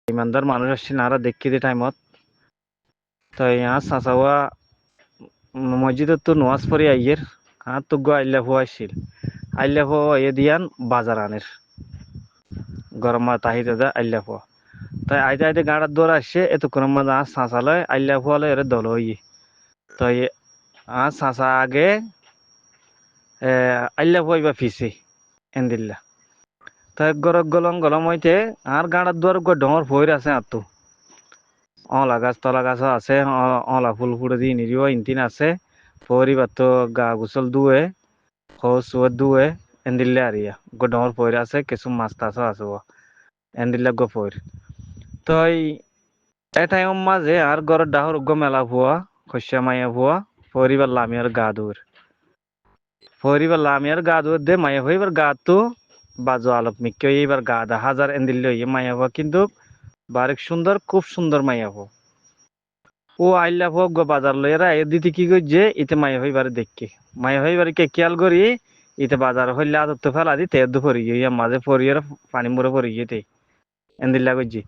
ইমানদার মানুষ আসছিল আরা দেখি দি টাইমত তো ইয়া চাচাওয়া মসজিদত তো নোয়াজ পড়ি আইয়ের আর তো গো আইলা হো আসছিল আইলা হো এ দিয়ান বাজার আনের গরম মা তাহিদা দা আইলা হো তাই আইতে আইতে গাড়ার দৌড় আসছে এতক্ষণের মাঝে আর চাচালয় আইলা হলে এর দল হই তো আর চাচা আগে আইলা হইবা ফিসি এন্দিল্লা তাই গরক গলম গলম হইতে আর গাড়ার দুয়ার গো ডঙর ভৈর আছে আর তো অলা গাছ তলা গাছও আছে অলা ফুল ফুটে দিয়ে নিরিও ইনতিন আছে পরিবার তো গা গুসল দুয়ে হস দুয়ে এন্দিল্লা আরিয়া গো ডঙর ভৈর আছে কিছু মাছ টাছও আছে এন্দিল্লা গো ভৈর তো এটাই মাঝে আর গড়ের ডাহর গো মেলা ভুয়া খসা মাইয়া ভুয়া পরিবার লামিয়ার গা দূর পরিবার লামিয়ার গা দূর দে মাইয়া হইবার গা তো বাজো আলোক মিক্কে এইবার গা দা হাজার এন্দিল্লা মাইয়া ভুয়া কিন্তু বারেক সুন্দর খুব সুন্দর মাইয়া ভুয়া ও আইলা ভোগ গো বাজার লইরা এ দিতে কি করছে ইতে মাইয়া হইবারে দেখকে মাইয়া হইবারে কে খেয়াল করি ইতে বাজার হইলে আদর তো ফেলা দি তেদ পরি গিয়ে মাঝে পরিয়ে পানি মুড়ে পরি গিয়ে এন্দিল্লা করছি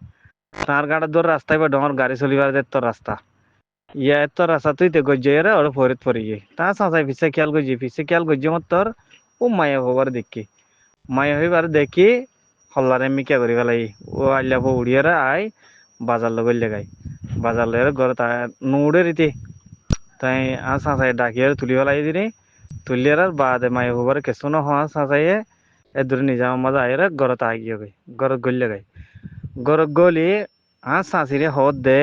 তার গাড়ার দৌড় রাস্তায় বা ডঙর গাড়ি চলিবার এত রাস্তা ইয়া এত রাস্তা তুই তে গজ্জে রে ওর ফরিত পরি গিয়ে তা চাচাই পিছে খেয়াল করছি মত তোর ও মাইয়া হবার দেখি মাইয়া হইবার দেখি হল্লারে মিকা করি ফেলাই ও আইলা ভো উড়িয়ারা আই বাজার লগল লাগাই বাজার লইয়ার ঘর তা নুড়ে রীতি তাই আর চাচাই ডাকিয়ে তুলি ফেলাই দিনি তুলিয়ার আর বাদে মাইয়া হবার কেসু ন হওয়া চাচাইয়ে এদুর নিজাম মজা আইরে ঘরত আগিয়ে গই ঘরত গল লাগাই ঘরত গলি আর চাচিরে হদ দে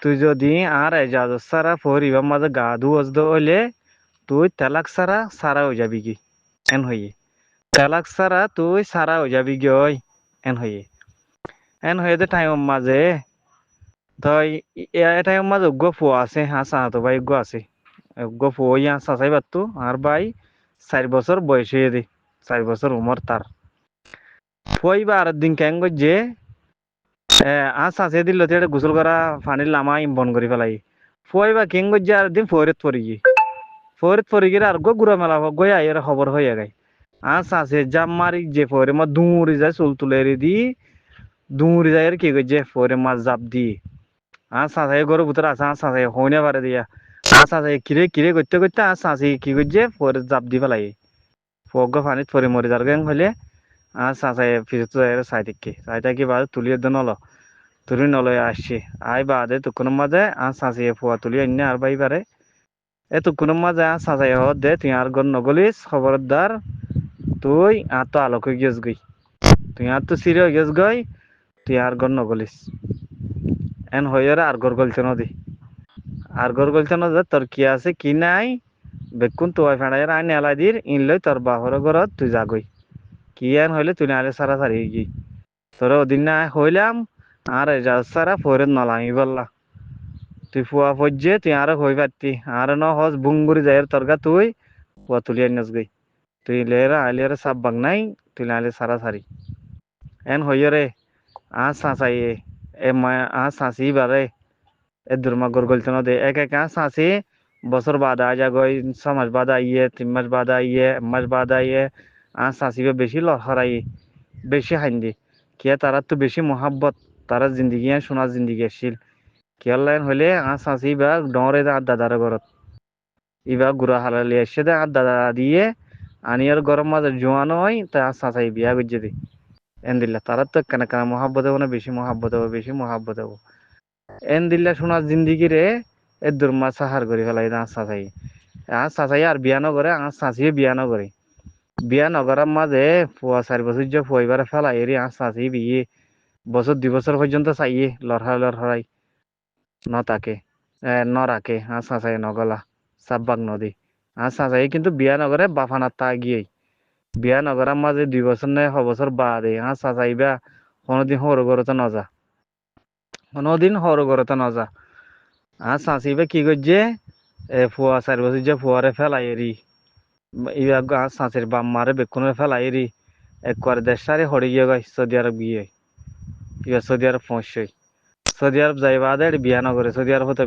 তুই যদি আর এজাজত সারা পরিবার মাঝে গা ধুয়স হইলে তুই তেলাক সারা সারা হয়ে যাবি কি এন হইয়ে তেলাক সারা তুই সারা হয়ে যাবি কি ওই এন হয়ে দে টাইম মাঝে তো টাইম মাঝে উগ্র ফুয়া আছে হ্যাঁ চাহাতো ভাই উগ্র আছে উগ্র ফুয়া ইয়া চাচাই বাত্তু আর ভাই 4 বছর বয়স হয়ে দি 4 বছর উমর তার ফুয়াইবা আর দিন কেন যে আর চাচে দিল এটা গোসল করা পানির লামা বন করে ফেলাই ফুয়াইবা কেন যে আর দিন ফরিত পরি গিয়ে আর গো গুড়া মেলা গই আইয়ের খবর হয়ে গাই আর চাচে জাম মারি যে ফরে মা দুমুরি যায় চুল তুলে দি দুমুরি যায় আর কি করছে ফরে মাছ জাপ দি আর চাচাই গরুর ভিতরে আছে আর চাচাই হইনে পারে দিয়া আর চাচাই কিরে কিরে করতে করতে আর চাচি কি করছে ফরে জাপ দি ফেলাই ফগ পানিত ফরে মরে যার গেং হইলে আর চাচাই ফিরত চাই থাকি বাদ তুলিয়ে দেন তুলি নলয় আসছে আই বাদে তুকুনের মাঝে আর চাচিয়ে ফুয়া তুলি আন্য আর বাইবারে তুকুনের মাঝে আর চাচাই দে তুই আর গর নগলিস খবরদার তুই আর তো আলোক হয়ে গেছ গই তুই আর তো সিরে হয়ে গেছ গই তুই আর গর নগলিস এন হয়ে আর গর গলছে নদী আর গর গলছে নদী তোর কি আছে কি নাই বেকুন তো ফেড়াই আইন এলাই দির ইনলই তোর বাহর ঘরত তুই যাগই কি এন হইলে তুই আলে সারা সারি গি তোর ওদিন না হইলাম আর যা সারা ফরে নলামি বললা তুই ফুয়া ফজে তুই আরো হই পারতি আর ন হস বুঙ্গুরি যাই তরগা তুই ফুয়া তুলি আনিস গই তুই লেরা আইলের সাব বাং নাই তুই আলে সারা সারি এন হইয় রে আ চাচাই আ চাচি বারে এ দুর্মা গরগলতে ন দে এক এক আ চাচি বছর বাদ আ যা গই 6 মাস বাদ আইয়ে 3 মাস বাদ আইয়ে 1 মাস বাদ আইয়ে আ চাচিবে বেশি লহরাই বেশি হাইন্দি কিয়া তারা তো বেশি মহাব্বত তারা জিন্দিগি সোনার জিন্দিগি আসছিল কিয়ার লাইন হইলে আর চাচি বা ডরে আর দাদার ঘরত ইবা গুড়া হালালি এসে দে আর দাদা দিয়ে আনিয়ার গরম মাঝে জোয়ানো হয় তা আর চাচাই বিয়া করছে দি এন দিল্লা তারা তো কেন কেন মহাব্বত হবো না বেশি মহাব্বত হবো এন দিল্লা সোনার জিন্দিগি রে এ দুর্মা সাহার করে ফেলাই আর চাচাই আর বিয়া নগরে আর চাচিয়ে বিয়া নগরে বিয়া নগরার মাঝে ফুয়া 4 বছর যে ফুয়াইবারে ফেলাই এরি আর চাচি বিয়ে বছর 2 বছর পর্যন্ত চাইয়ে লড়াই ন তাকে ন রাখে আর চাচাই নগলা সাব্বাক নদী আর চাচাই কিন্তু বিয়া নগরে বাফানার তা গিয়ে বিয়া নগরার মাঝে 2 বছর নে 6 বছর বাদে আর চাচাইবা কোনোদিন সরু ঘরতে নজা কোনোদিন সরু ঘরতে নজা আর চাচিবা কি করছে ফুয়া 4 বছর যে ফুয়ারে ফেলাই এরি ইয়া আর চাচির বাম মারে বেকুনে ফেলাই এরি একবার দেশারে হরে গিয়ে গাই সৌদি আরব গিয়ে ইয়া সৌদি আরব পৌঁছই সৌদি আরব যাই বাদে বিয়া নগরে সৌদি আরব হতে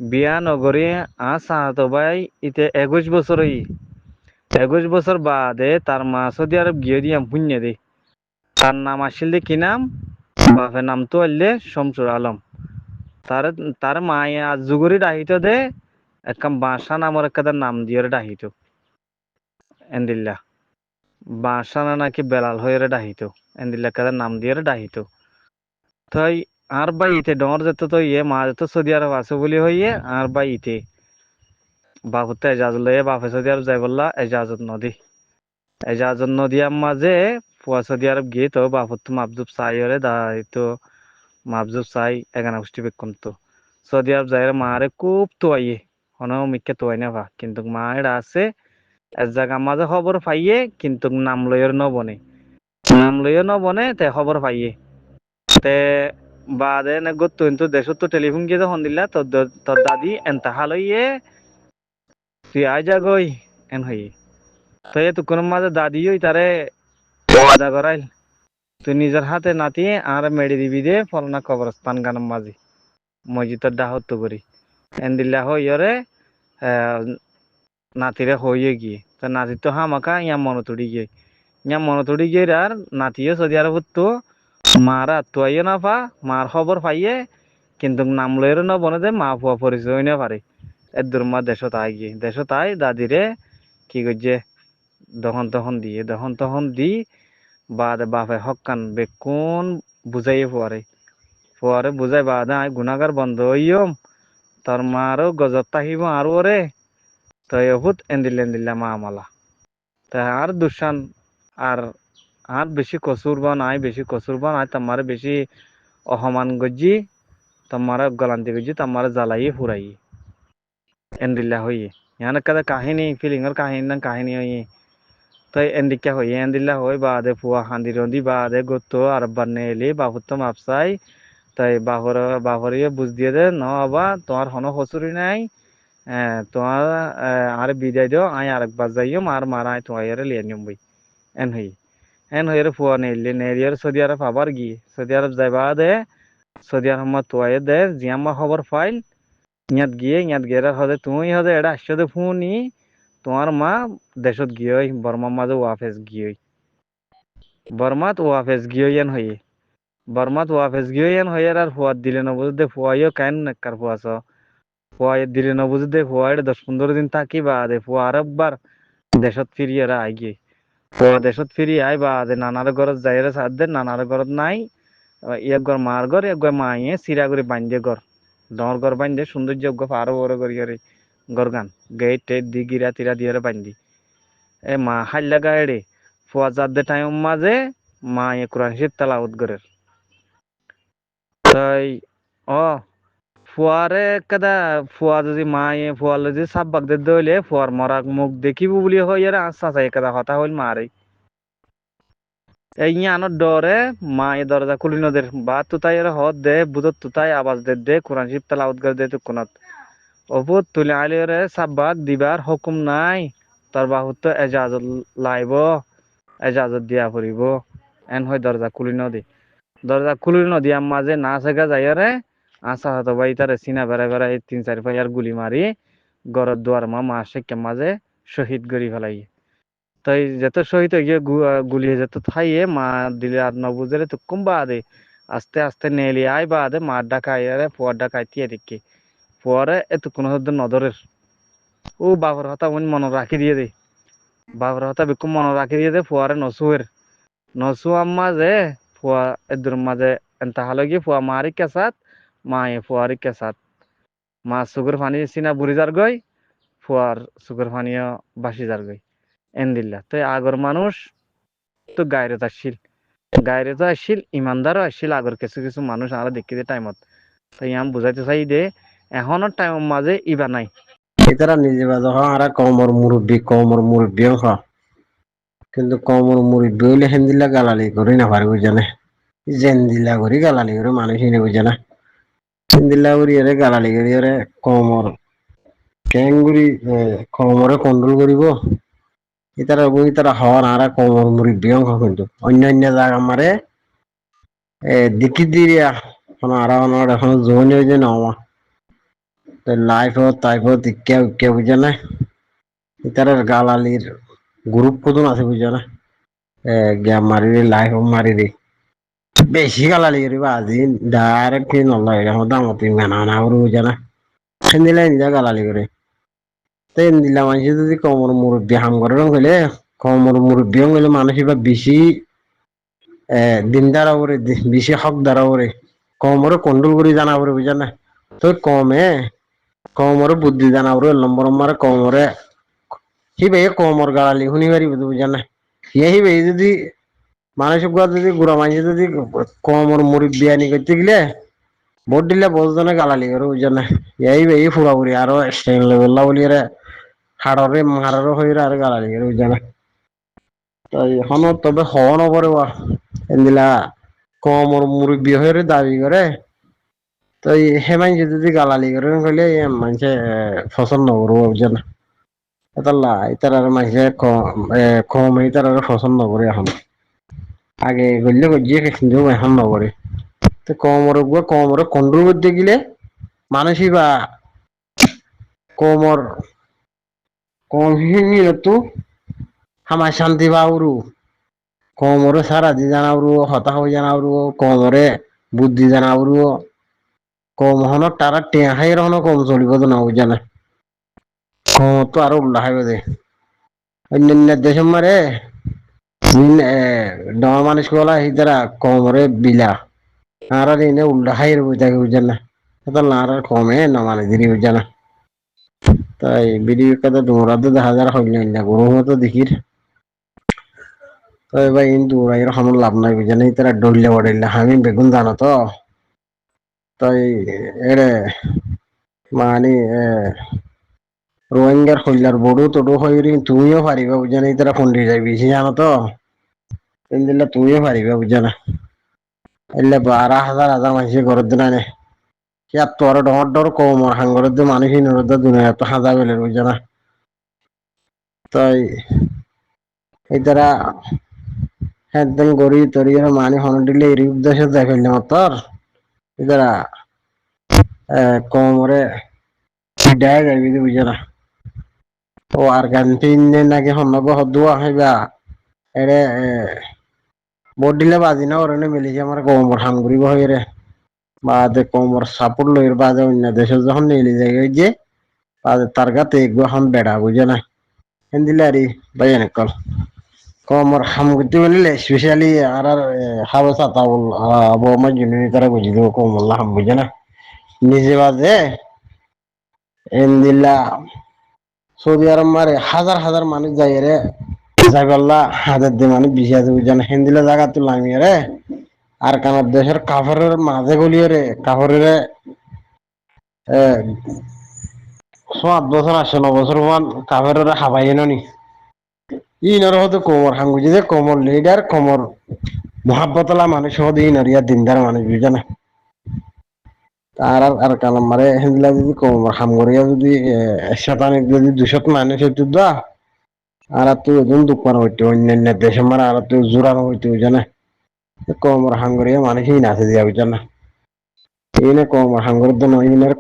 বিয়া নগরে আর চাহাতো ভাই ইতে 21 বছর 21 বছর বাদে তার মা সৌদি আরব গিয়ে দিয়ে পুণ্যে দে তার নাম আসছিল কি নাম বাপের নাম তো হইলে শামসুর আলম। তার তার মায়ে আজ যুগরি ডাহিত দে একদম বাসা নামর একটা নাম দিয়ে ডাহিত এন্দিল্লা। বাসা না নাকি বেলাল হয়ে ডাহিত এন্দিল্লা একটা নাম দিয়ে ডাহিত। তাই আর ভাই ইতে ডর যেত তো ইয়ে মা যেত সৌদি আরব আছে বলি হইয়ে আর ভাই ইতে বাপুর তো এজাজত লইয়ে বাপে সৌদি আরব যাই বললা এজাজত নদী। এজাজত নদী মাঝে ফুয়া সৌদি আরব গিয়ে তো বাপুর তো মাপজুপ চাই ওরে দাই তো মাপজুপ চাই এগানা গোষ্ঠী বেক্ষণ তো সৌদি আরব যাই মারে খুব তোয়াইয়ে হন মিকে তোয়াই না ভা কিন্তু মা এটা আছে এক জায়গা মাঝে খবর পাইয়ে কিন্তু নাম লইয়ের ন বনে নাম লইয়ে ন বনে তে খবর পাইয়ে তে বাদে নে গত্তু কিন্তু দেশত তো টেলিফোন গিয়ে যখন দিলা তোর দাদি এন্তাহা লইয়ে তুই আয় যা গই এন হই তো এ তো কোন মাঝে দাদি ওই তারে ওয়াদা করাইল তুই নিজের হাতে নাতি আর মেডি দিবি দে ফলনা কবরস্থান গানম মাঝি মসজিদের ডাহত্তু করি এন দিল্লা হইয়রে নাতিরে হইয়ে গিয়ে তো নাতি তো হামাকা ইয়া মনতুড়ি গিয়ে ইয়া মনতুড়ি গিয়ে আর নাতিও সৌদি আরব তো মারা তুয়াইও না পা মার খবর পাইয়ে কিন্তু নাম লইরও না বনে দে মা ফুয়া পরিচয় না পারে এর দুর্মা দেশত আই গিয়ে দেশত আই দাদিরে কি করছে দহন তখন দি বাদে বাপে হকান বেকুন বুঝাইয়ে ফুয়ারে বুঝাই বাদে আই গুনাগার বন্ধ হইয়ম তোর মারও গজব তাহিব আর ওরে তো এহুত এন্দিল্লা মা আমালা তা আর দুসান আর আর বেশি কসুর বা নাই বেশি কসুর বা নাই তোমার বেশি অসমান গজি তোমার গলান্তি গজি তোমার জ্বালাই ফুরাই এন্দিল্লা হইয়ে ইয়ান কাদা কাহিনী ফিলিংর কাহিনী না কাহিনী হইয়ে তাই এন্দিকা হইয়ে এন্দিল্লা হই বাদে ফুয়া হান্দি রন্দি বাদে গত্তো আর বান্নে এলি বাহুত্তো মাপসাই তাই বাহরিয়ে বুঝ দিয়ে দে ন আবা তোমার হনো হসুরি নাই তোমার আর বিদায় দিও আই আরেকবার যাইও মার মারা আই তোমার লিয়ে নিয়ম বই এন হই এন হইরে ফুয়া নেইলে নেরিয়ার সৌদি আরব আবার গিয়ে সৌদি আরব যাইবা দে সৌদি আরব মা তোয়ে দে জিয়াম্মা খবর ফাইল ইয়াত গিয়ে হদে তুমি হদে এটা আসছো দে ফুনি তোমার মা দেশত গিয়ে বর্মার মাঝে ওয়াফেস গিয়ে বর্মাত ওয়াফেস গিয়ে ইয়ান হইয়ে বর্মাত ওয়াফেস গিয়ে ইয়ান হইয়ে আর ফুয়াদ দিলে নবুঝ দে ফুয়াইও কেন নেককার ফুয়াছ ফুয়াই দিলে নবুঝ দে ফুয়াই 10-15 দিন থাকি বা দে ফুয়া আর একবার দেশত ফিরিয়ে আই গিয়ে ফুয়া দেশত ফিরি আই বা দে নানার ঘরত যাইরে সাথ দে নানার ঘরত নাই এক ঘর মার ঘর এক ঘর মাইয়ে সিরা করে বান্ধে ঘর ডর ঘর বান্ধে সৌন্দর্য আরো বড় করি করে ঘর গান গেট টেট দি গিরা তিরা দিয়ে বান্ধি এ মা হাল্লা গায়ে ফুয়া যার দে টাইম মাঝে মা এ কোরআন শরীফ তেলাওয়াত করে তাই অ ফুয়ারে কেদা ফুয়া যদি মায়ে ফুয়ার যদি সাপ বাগ দইলে ফুয়ার মরাক মুখ দেখিব বুলি হয় ইয়ার আশা চাই কেদা হতা হইল মারে এই আনত ডরে মা এ দরজা খুলি নদের বা তুতাই এর হদ দে বুধত তুতাই আওয়াজ দে কোরআন শরীফ তেলাওয়াত করে দে তো কোনাত অবুত তুলে আইলে রে সাপ বাগ দিবার হুকুম নাই তোর বাহুত এজাজত লাইব এজাজত দিয়া পড়িব এন হয় দরজা খুলি নদী মাঝে না সেগা যাইয়ারে আসা হতো ভাই তারে চিনা বেড়াই 3-4 ফাইয়ার গুলি মারি গরর দুয়ার মা শেখকে মাঝে শহীদ গড়ি ফেলাই তাই যত শহীদ হয়ে গিয়ে গুলি যেত থাইয়ে মা দিলে আর নবুজরে তো কুম্বা দে আস্তে আস্তে নেলি আই বা দে মার ডাকাই আরে ফুয়ার ডাকাই দিয়ে দেখি ফুয়ারে এত কোনো নদরের ও বাবর হতা মনে রাখি দিয়ে দে বাবর হতা বেকু মনে রাখি দিয়ে দে ফুয়ারে নসু আম্মা যে ফুয়া এদুর মাঝে এন্তা হালগি ফুয়া মারি কেসাত মায়ে ফুয়ারি কেসাত মা সুগর ফানি সিনা বুড়ি যার গই ফুয়ার সুগর ফানিও বাসি যার গই এন্দিল্লা তো আগর মানুষ তো গায়রত আসছিল ইমানদারও আসছিল আগর কিছু কিছু মানুষ আর দেখি দে টাইমত তাই আমি বুঝাইতে চাই দে এখনো টাইম মাঝে ইবা নাই এটারা নিজে বাজা হয় আর কমর মুরব্বী কিন্তু কমর মুরব্বী হইলে হেন্দিল্লা গালালি করি না পারে বুঝানে জেন্দিল্লা করি গালালি করে মানুষ এনে বুঝে না হেন্দিল্লা করি এরে গালালি করি এরে কমর কেঙ্গুরি কমরে কন্ট্রোল করিব ইতারা হওয়ার আর কমর মুরব্বী অংশ কিন্তু অন্য জায়গা মারে দিকি দিয়া আর এখন জোন হয়ে যায় না লাইফত টাইফত ইক্যা বুঝে না ইতারের গালালির গ্রুপ কতন আছে বুঝে না গ্যাম মারি লাইফ মারি দি বেছি গালালি কৰিবা আজি ডাইৰেক্ট কি নলয় দামত ইমান বুজা না সেন্দিলে নিজা গালালি কৰে তেন্দিলা মানুষ যদি কমর মুরব্বী হাম করে গেলে কমর মুরব্বী গেলে মানুষ এবার বেশি দিনদার হবরে বেশি হক দ্বারা হবরে কমরে কন্ট্রোল করে জানা পড়ে বুঝা না তো কমরে বুদ্ধি জানা পড়ে নম্বর মারে কমরে হিবে কমর গালালি শুনি পারিব বুঝা না হিবে যদি মানুষক যদি গুড়া মানুষ যদি কমর মুরব্বী আনি করতে গেলে ভোট দিলে বহুজনে গালালি করে বুঝা না এই ফুরাবুরি আরো স্টেন লেভেল বলি হাড়রে মারারও হয়ে আর গালালি করে বুঝা না তাই এখন তবে হওয়া নপরে এদিলা কমর মুরব্বী হয়ে দাবি করে তো হে মানুষ যদি গালালি করে কইলে মানুষে পছন্দ নকরবো বুঝা না এতাল্লা ইতার আর মানুষে কম ইতার আর পছন্দ করে এখন আগে গল্লে গজিয়ে কিন্তু এখন নকরে তো কমরে কন্ট্রোল করতে গেলে মানুষই বা কমর কম তো হামার শান্তি পাওরু কমরে সারা দি জানাবরু হতা হয়ে জানাবরু কমরে বুদ্ধি জানাবরু কম হনক তারা টেঁ খাই রহন কম চলিব তো না বুঝা না কম তো আরো উল্লাহ দে অন্যান্য দেশ মারে ডাঙর মানুষ বলা এই দ্বারা কমরে বিলা আর এনে উল্টা খাই বুঝাকে বুঝা না আর কমে না মানে দিদি বুঝা না তাই বিড়ি কথা দৌড়া তো 10,000 হইল না গরু মতো দেখির তো এবার ইন দৌড়াই আমার লাভ নাই বুঝা নেই তারা ডরলে বড়লে আমি বেগুন জানো তো তাই এরে মানে রোহিঙ্গার হইলার বড়ো তোড়ো হইরি তুমিও পারিবা বুঝা নেই তারা ফন্ডি যাই বেশি জানো তো দিলে তুমিও পারিবা বুঝা না এলে 12,000 মানুষের ঘরের দিন আনে তোর ডর কম হাঙ্গরের দিয়ে মানুষই নরদ দুনিয়া তো হাজা বেলে বুঝা না তাই এই তারা একদম গড়ি তরি মানি হন দিলে এই উদ্দেশ্য দেখাইলে তোর এদারা কমরে ডায় যাবি বুঝা না ও আর গান্তিন নাকি হন্নব হদুয়া হইবা এরে ভোট দিলে বাজি না ওরে মিলিছে আমার কমর হাম ঘুরিব হয়ে রে বাদে কমর সাপোর্ট লইর বাদে অন্য দেশে যখন নিলি যাই যে বাদে তার গাতে এখন বেড়া বুঝে না হেন দিলে আরি ভাই এনেকল কমর হাম করতে বলিলে স্পেশালি আর হাবে সাতা বল আমার জন্য তারা বুঝি দেবো কমল্লা হাম বুঝে না নিজে বাদে এন দিল্লা সৌদি আরব মারে হাজার মানুষ যাই রে যাই পাল্লা হাজার দিয়ে মানুষ বেশি আছে বুঝে না হেন দিলে জায়গা তুলামি রে আর কানার দেশের কাফরের মাঝে গলিয়ে রে কাফরের 7 বছর 8-9 বছর মান কাফের হাবাই নি ইনর হতে কোমর হাঙ্গুজি যে কোমর লিডার কোমর মহাব্বতলা মানুষ হতে ইনর ইয়া দিনদার মানুষ বুঝে না আর কালাম মারে হেন্দিলা যদি কোমর হামগরিয়া যদি শতানিক যদি 200 মানুষ হইতে দা আর তুই ওজন দুপার হইতে অন্যান্য দেশে মারা আর তুই জোরানো হইতে বুঝে না কমর হাঙ্গরিয়া মানুষই নাচে দিয়া বুঝা না ইনে কমর হাঙ্গর তো নয় ইনের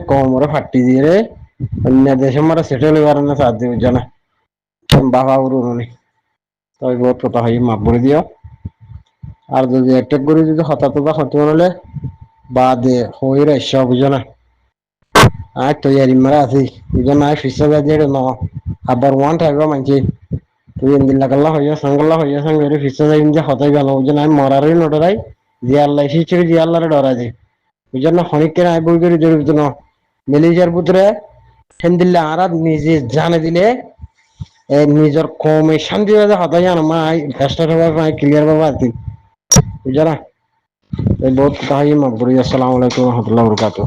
কমরে ফাটি দিয়ে অন্য দেশে মারা সেটেল হইবার না সাহায্য বুঝা না বাবা উড়ুনি তাই বহুত কথা হয় মাপ বলে দিও আর যদি অ্যাটাক করে যদি হঠাৎ বা ক্ষতি হলে বাদে হইরে সব বুঝা না আয় তৈরি মারা আছি বুঝা না ফিসা বাজে ন আবার ওয়ান থাকবে মানছি তুই এদিন লাগাল্লা হইয়া সঙ্গে ফিসা যাই যে হতাই গেল বুঝা না মরারই নডরাই যে আল্লাহ শিখছে যে আল্লাহরে ডরা যায় বুঝা না হনিককে আয় বই করে জড়িত ন মেলেজিয়ার পুত্রে ঠেন দিলে আর নিজে জানে দিলে নিজের কমে শান্তি বাজে হতাই জানো মা ফেস্টার হবার ক্লিয়ার বাবা আছি বুঝা না বহুত কথা হয় মাকবুরি আসসালামু আলাইকুম রহমতুল্লাহ বরকাতুহ